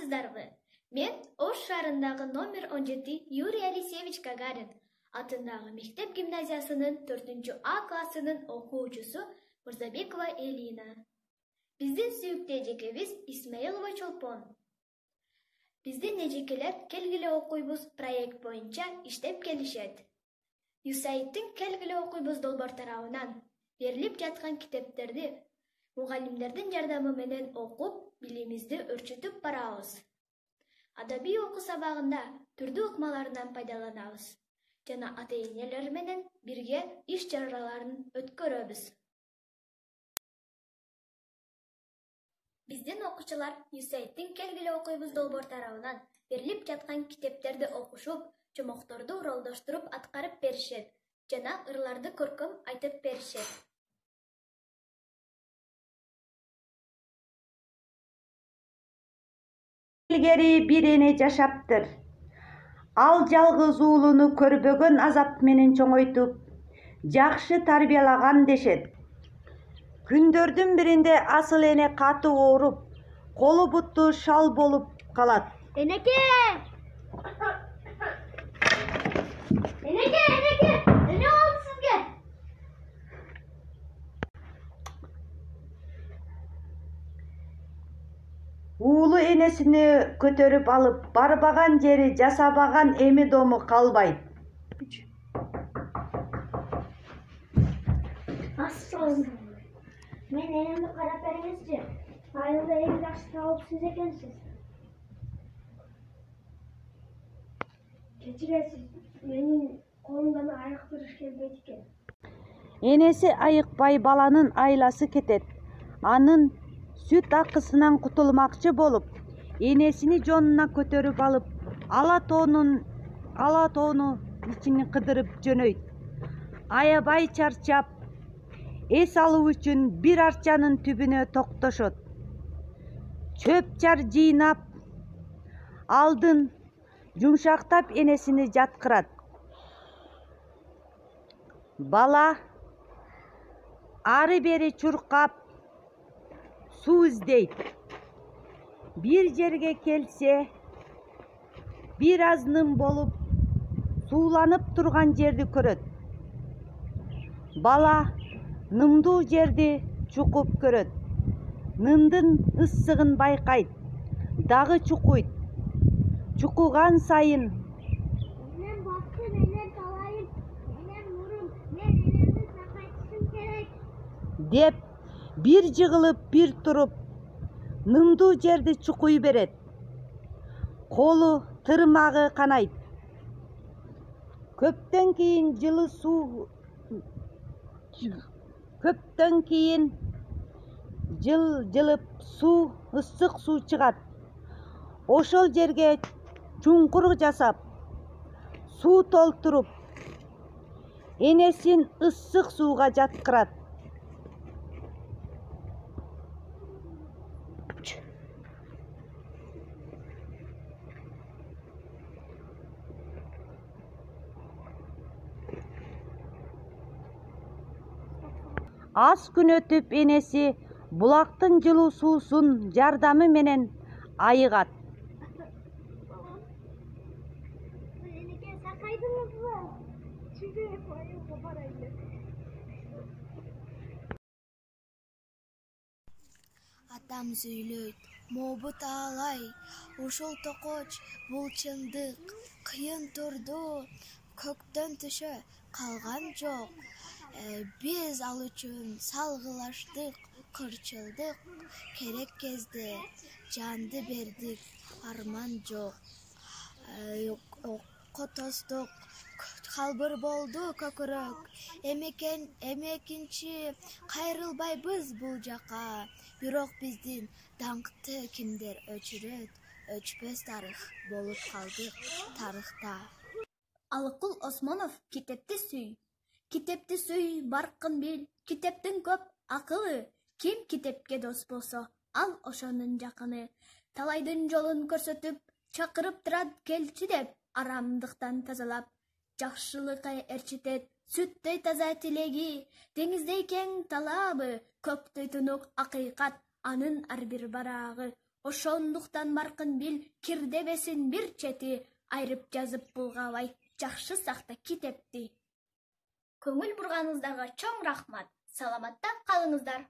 саламатсыздарбы? Мен Ош шаарындагы номер 17 Юрий Алексеевич Гагарин атындагы мектеп гимназиясынын 4А классынын окуучусу Мырзабекова Элина. Биздин сүйүктүү эжекебиз Исмаилова Чолпон. Биздин эжекелер келгиле окуйбуз проект боюнча иштеп келишет. USAID-тин келгиле окуйбуз долбоор тарабынан берилип жаткан китептерди мугалимдердин жардамы менен окуп, билимибизди өрчүтүп барабыз. Адабий окуу сабагында түрдүү ыкмаларынан пайдаланабыз жана ата-энелер менен бирге иш чараларын өткөрөбүз. Биздин окуучулар USAID-тин келгиле окуйбуз долбоор тарабынан берилип жаткан китептерди окушуп, жомокторду уралдаштырып аткарып беришет жана ырларды көркөм айтып беришет. Илгери бир эне жашаптыр. Ал жалгыз уулуну көрбөгөн азап менен чоңойтуп, жакшы тарбиялаган дешет. Күндөрдүн биринде асыл эне катуу ооруп, колу буту шал болуп калат. Энеке! Эне болду сизге? Уулу энесини көтөрүп алып, барбаган жери, жасабаган эми дому калбайт. Мен энемди карап бериңизчи. Айылда эң жакшы таапсыз экенсиз. Кечиресиз, менин колумдан айыктырыш келбейт экен. Энеси айыкпай баланын айласы кетет. Анын сүт акысынан кутулмакчы болуп, энесини жонуна көтөрүп алып, ала тоону ичин кыдырып жөнөйт. Аябай чарчап, эс алуу үчүн бир арчанын түбүнө токтошот. Чөп чар жыйнап, алдын жумшактап энесини жаткырат. Бала ары бери чуркап суу издейт. Бир жерге келсе, бир аз ным болуп, сууланып турган жерди көрөт. Бала нымдуу жерди чукуп көрөт. Нымдын ысыгын байкайт, дагы чукуйт. Чукуган сайын Менен бакчы, менен талайым, менен мурун, мен энемди сакайтышым керек. деп бир жыгылып, бир туруп, нымдуу жерди чукуй берет. Колу, тырмагы канайт. Көптөн кийин жылып суу, ысык суу чыгат. Ошол жерге чуңкур жасап, суу толтуруп, энесин ысык сууга жаткырат. Аз күн өтүп энеси булактын жылуу суусун жардамы менен айыгат. Энеке, сакайдыңызбы? Чүгүп айылга барайлы. Атам сүйлөйт, мобут аалай, ушул токоч, бул чындык, кыйын турду, көктөн түшө калган жок. Биз ал үчүн салгылаштык, кырчылдык, керек кезде жанды бердик, арман жок. Котостук, калбыр болду көкүрөк, эмекинчи кайрылбайбыз бул жака. Бирок биздин даңкты кимдер өчүрөт, өчпөс тарых болуп калдык тарыхта. Алыкул Осмонов китепти сүй. Китепти сүй, баркын бил, китептин көп акылы. Ким китепке дос болсо, ал ошонун жакыны. Талайдын жолун көрсөтүп, чакырып турат келчи деп, арамдыктан тазалап, жакшылыкка ээрчитет, сүттөй таза тилеги, деңиздей кең талабы, көктөй тунук акыйкат, анын ар бир барагы. Ошондуктан баркын бил, кирдебесин бир чети, айрып жазып булгабай, жакшы сакта китепти. Көңүл бурганыңыздарга чоң рахмат. Саламатта калыңыздар.